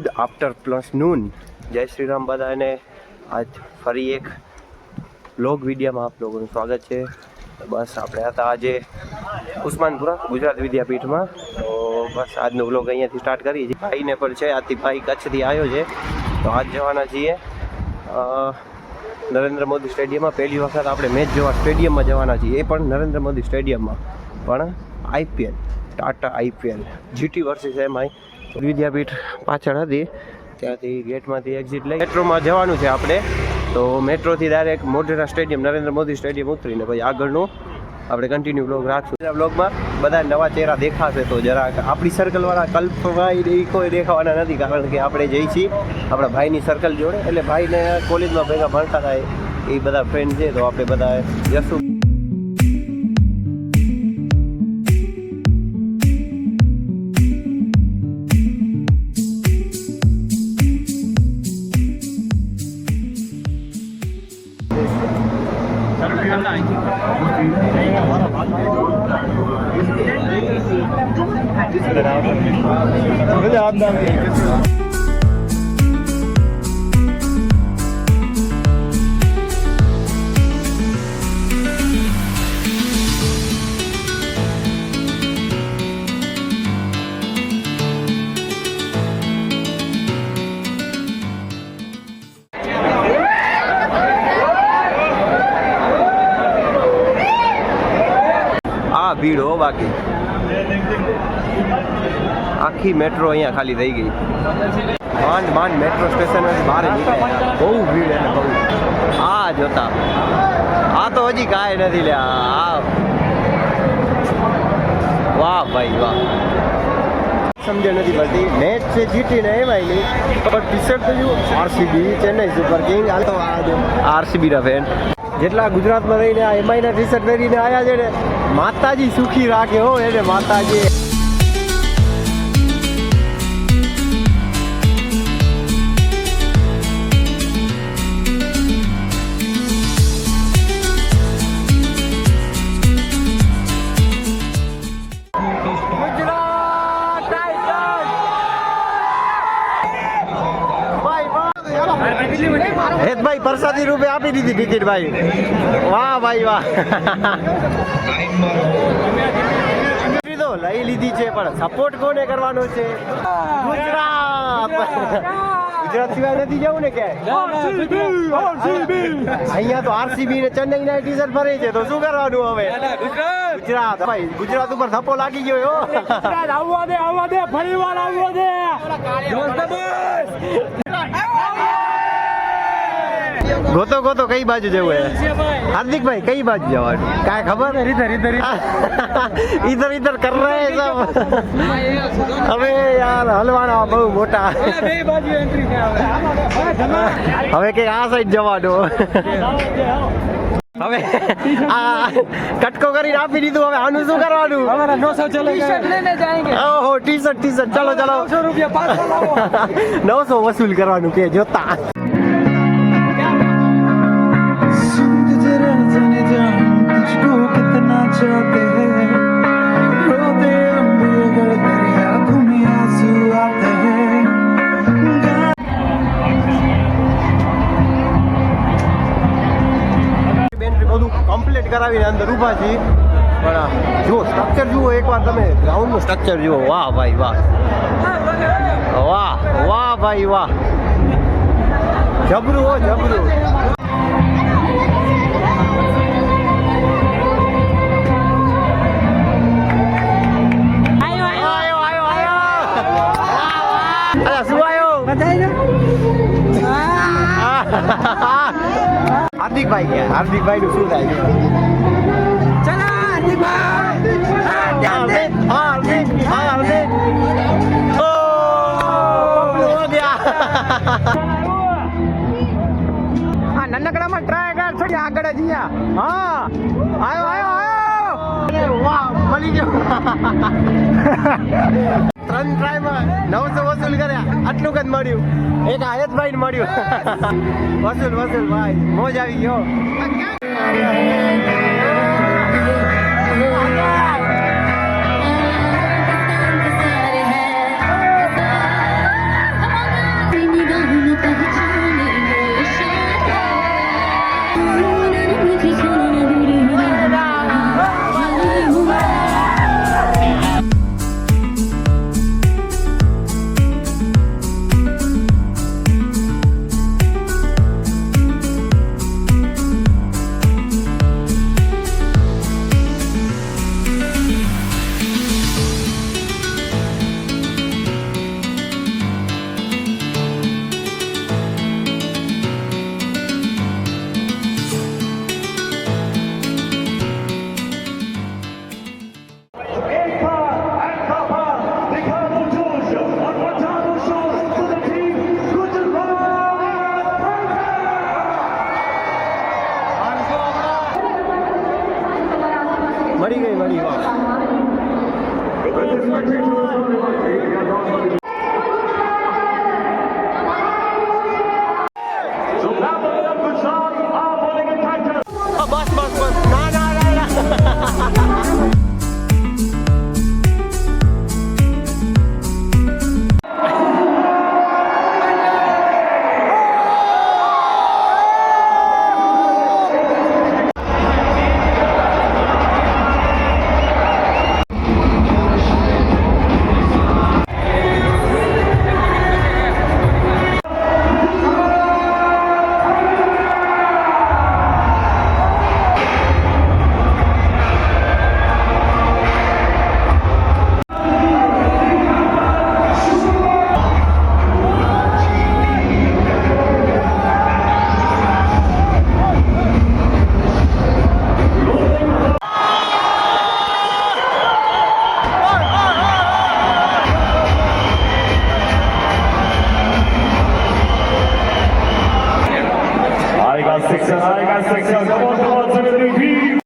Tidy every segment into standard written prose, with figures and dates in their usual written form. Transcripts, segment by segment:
Good after plus noon. જય શ્રી રામ બધાને. આજ ફરી એક બ્લોગ વિડીયોમાં આપ લોકોનું સ્વાગત છે. બસ આપણે હતા આજે ઉસ્માનપુરા ગુજરાત વિદ્યાપીઠમાં. તો બસ આજનો બ્લોગ અહીંયાથી સ્ટાર્ટ કરીએ છીએ. ભાઈને પણ છે, આજથી ભાઈ કચ્છથી આવ્યો છે. તો આજ જવાના છીએ નરેન્દ્ર મોદી સ્ટેડિયમમાં. પહેલી વખત આપણે મેચ જોવા સ્ટેડિયમમાં જવાના છીએ, એ પણ નરેન્દ્ર મોદી સ્ટેડિયમમાં. પણ IPL Tata IPL GT versus MI. વિદ્યાપીઠ પાછળ હતી, ત્યાંથી ગેટમાંથી એક્ઝિટ લઈ મેટ્રોમાં જવાનું છે આપણે. તો મેટ્રોથી direct Modhera stadium, Narendra Modi stadium ઉતરીને પછી આગળનું આપણે કન્ટિન્યુ બ્લોગ રાખશું. બ્લોગમાં બધા નવા ચહેરા દેખાશે, તો જરાક આપણી સર્કલવાળા કલ્પભાઈ કોઈ દેખાવાના નથી, કારણ કે આપણે જઈ છીએ આપણા ભાઈની સર્કલ જોડે. એટલે ભાઈને કોલેજમાં ભેગા ભણતા થાય એ બધા ફ્રેન્ડ છે, તો આપણે બધા જશું. ભીડ હો, બાકી આખી મેટ્રો અહીંયા ખાલી થઈ ગઈ. માંડ મેટ્રો સ્ટેશન બહાર નીકળ્યા. બહુ ભીડ એટલે બહુ. આ જોતા આ તો હજી કાંઈ નથી લ્યા. વાહ ભાઈ વાહ, સમજણ નથી પડતી. મેચ છે GT ને MI ની, પણ ટી-શર્ટ તો જુઓ RCB ચેન્નઈ સુપર કિંગ. હાલ તો આ RCB ના ફેન જેટલા ગુજરાતમાં રહીને આ MI ના ટી-શર્ટ પહેરીને આવ્યા છે ને, માતાજી સુખી રાખે હો એને માતાજી. હેતભાઈ પ્રસાદી રૂપે આપી દીધી ટિકિટ ભાઈ. વાહ ભાઈ વાહ. લઈ લીધી છે, પણ સપોર્ટ કોને કરવાનો છે? ગુજરાત. ગુજરાત સિવાય નથી જવું ને ક્યાંય. અહીંયા તો RCB ને ચેન્નઈ ના ટી-શર્ટ ભરે છે, તો શું કરવાનું હવે? ગુજરાત ભાઈ, ગુજરાત ઉપર ધપ્પો લાગી ગયો. આવવા દે ફરી વાર આવવા દે. ગોતો કઈ બાજુ જવું હે હાર્દિકભાઈ? કઈ બાજુ જવાનું કાંઈ ખબર? ઇધર કર રહે સબ. હવે યાર હલવાના બહુ મોટા. હવે કે આ સાઈડ જવાનું. હવે આ કટકો કરીને આપી દીધું. હવે આનું શું કરવાનું? ઓહો, ટી-શર્ટ ચલો 900 વસૂલ કરવાનું કે જોતા. કમ્પ્લીટ કરાવીને અંદર ઊભા છીએ. પણ જુઓ સ્ટ્રક્ચર જુઓ એકવાર તમે, ગ્રાઉન્ડનું સ્ટ્રક્ચર જુઓ. વાહ ભાઈ વાહ, વાહ ભાઈ વાહ, જબરું હો જબરું. હાર્દિકભાઈ ગયા. હાર્દિકભાઈ નું શું થાય? ચલો નનકડામાં ટ્રાય કર થોડી આગળ જ. હા આયો. વાહ, મળી ગયો. 3 ટ્રાયમાં 900 વસૂલ કર્યા. આટલું જ મળ્યું. એક આયતભાઈ ને મળ્યું. વસૂલ ભાઈ, મોજ આવી ગયો. Galatasaray section number 73.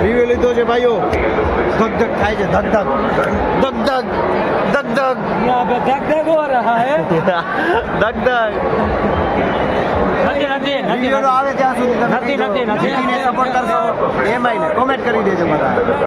રીવ્યુ લીધો છે ભાઈઓ. ધક ધક થાય છે, ધક ધક ધક ધક ધક ધક यहाँ पे धक धक हो रहा है ધક ધક. વિડીયો આવે ત્યાં સુધી તમે નથી, નથી, નથી. જીટીને સપોર્ટ કરશો એમાંય ને કોમેન્ટ કરી દેજો બધા.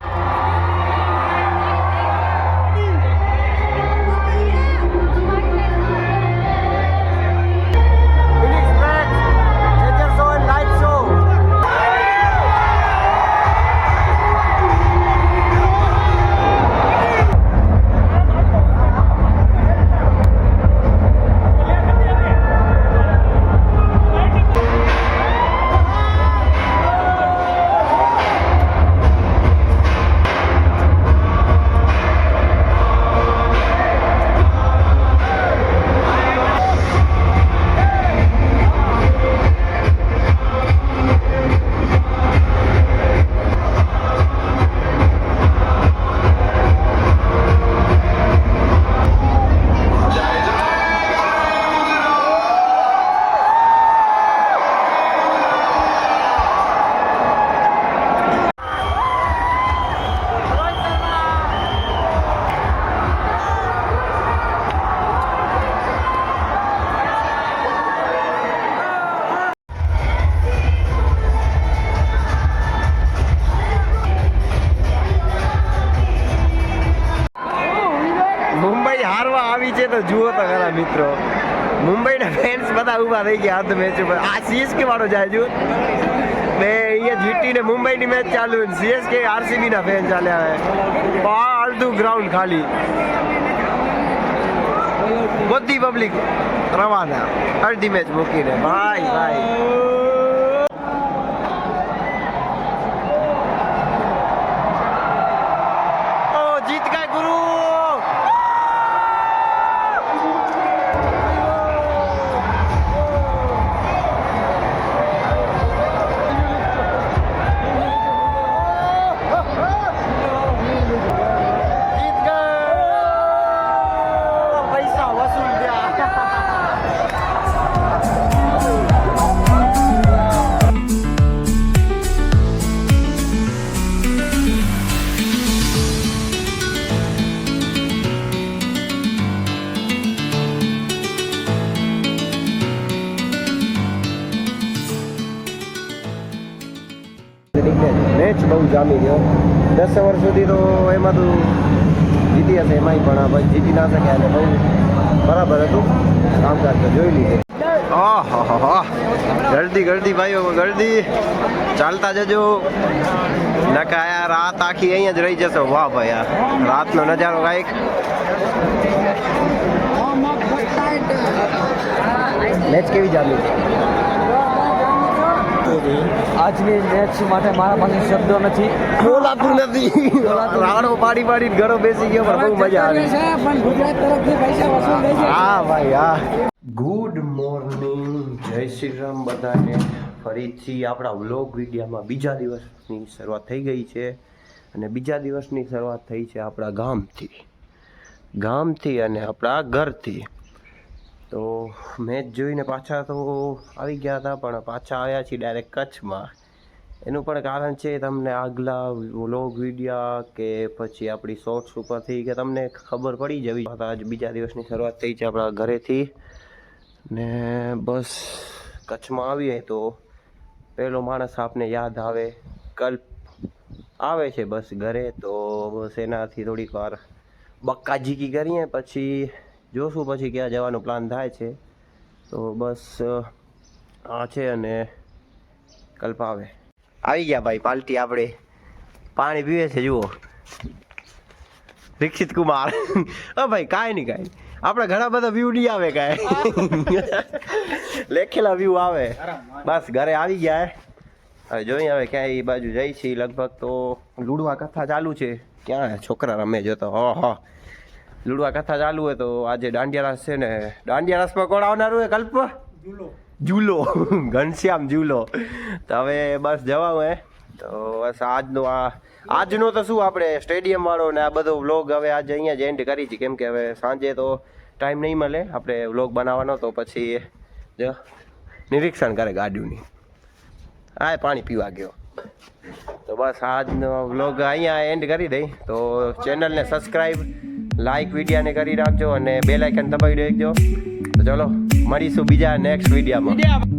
મુંબઈ હારવા આવી છે તો જુઓ તો ખરા મિત્રો, મુંબઈના ફેન્સ બધા ઊભા થઈ ગયા આ મેચ ઉપર. આ સીએસકે વાળો જાય જો બે અહીંયા જીટી ને મુંબઈની મેચ ચાલુ, સીએસકે આરસીબી ના ફેન ચાલ્યા હવે. અડધું ગ્રાઉન્ડ ખાલી, બધી પબ્લિક રવાના અડધી મેચ મૂકીને. ભાઈ ભાઈ મેચ બહુ જામી ગયો. 10 વર્ષ સુધી તો એમાં તો જીતી હશે, એમાંય પણ પછી જીતી ના શકે અને બહુ બરાબર હતું કામકાજ તો જોઈ લીધું. ગળદી ગળદી ભાઈઓ ગળદી, ચાલતા જજો નકા યાર રાત આખી અહીંયા જ રહી જશો. વાહ ભાઈ યાર રાતનો નજારો કાંઈક. મેચ કેવી જામી? આજની મેચ માટે મારા પાસે શબ્દો નથી, બોલાતું નથી. રાડો પાડી પાડી ઘરો બેસી ગયો પણ બહુ મજા આવી. પણ ગુજરાત તરફથી પૈસા વસૂલ થઈ છે. હા ભાઈ હા. ગુડ મોર્નિંગ, જય શ્રી રામ બધાને. ફરીથી આપણા વ્લોગ વિડીયોમાં બીજા દિવસની શરૂઆત થઈ ગઈ છે અને બીજા દિવસની શરૂઆત થઈ છે આપણા ગામથી અને આપણા ઘરથી. તો મેચ જોઈને પાછા તો આવી ગયા હતા પણ પાછા આવ્યા છીએ ડાયરેક્ટ કચ્છમાં. એનું પણ કારણ છે તમને આગલા વ્લોગ વિડીયો કે પછી આપણી શોર્ટ્સ ઉપરથી કે તમને ખબર પડી જવી. આજ બીજા દિવસની શરૂઆત થઈ છે આપણા ઘરેથી ને બસ કચ્છમાં આવીએ તો પહેલો માણસ આપને યાદ આવે કલ્પ આવે છે બસ ઘરે. તો બસ એનાથી થોડીક વાર બક્કાજીકી કરીએ પછી જોશું પછી ક્યાં જવાનો પ્લાન થાય છે. તો બસ આ છે અને કલ્પ આવી ગયા ભાઈ પાર્ટી. આપણે પાણી પીવે છે જુઓ દીક્ષિત કુમાર. હા ભાઈ કાંઈ નહીં આપણે ઘણા બધા વ્યૂ નહીં આવે કાંઈ લેખેલા વ્યૂ આવે. બસ ઘરે આવી ગયા હવે જોઈએ હવે ક્યાં એ બાજુ જાય છે લગભગ તો લુડવા કથા ચાલુ છે ક્યાં છોકરા રમે જોતો હા લુડવા કથા ચાલુ હોય તો આજે દાંડિયા રાસ છે ને દાંડિયા રાસમાં કોણ આવનારું હોય કલ્પ ઝૂલો ઘનશ્યામ ઝૂલો તો હવે બસ જવાનું હે તો બસ આજનો તો શું આપણે સ્ટેડિયમ વાળો ને આ બધો વ્લોગ હવે આજે અહીંયા જ એન્ડ કરી છે કેમ કે હવે સાંજે તો ટાઈમ નહીં મળે આપણે વ્લોગ બનાવવાનો તો પછી જો નિરીક્ષણ કરે ગાડીની આ પાણી પીવા ગયો તો બસ આજનો વ્લોગ અહીંયા એન્ડ કરી દઈ તો ચેનલને સબસ્ક્રાઈબ લાઈક વિડીયોને કરી રાખજો અને બેલ આઇકન દબાવી દેજો તો ચલો મળીશું બીજા નેક્સ્ટ વિડીયોમાં